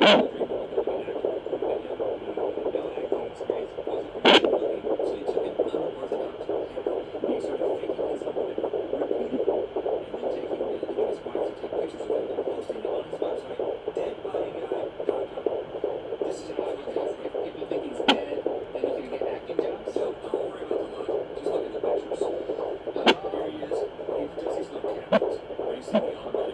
still dreamed of becoming an actor when he was young, but no acting experience wasn't really in the money, so he took an unorthodox path. He started faking his illness repeatedly, and then getting his wife to take pictures of him and posting them on his website, deadbodyguy.com. This is how I look at it. If people think he's dead, then he can get acting jobs. So don't worry about the look. Just look at the pictures. Here he is. He does these little cameos. Racing the automatic.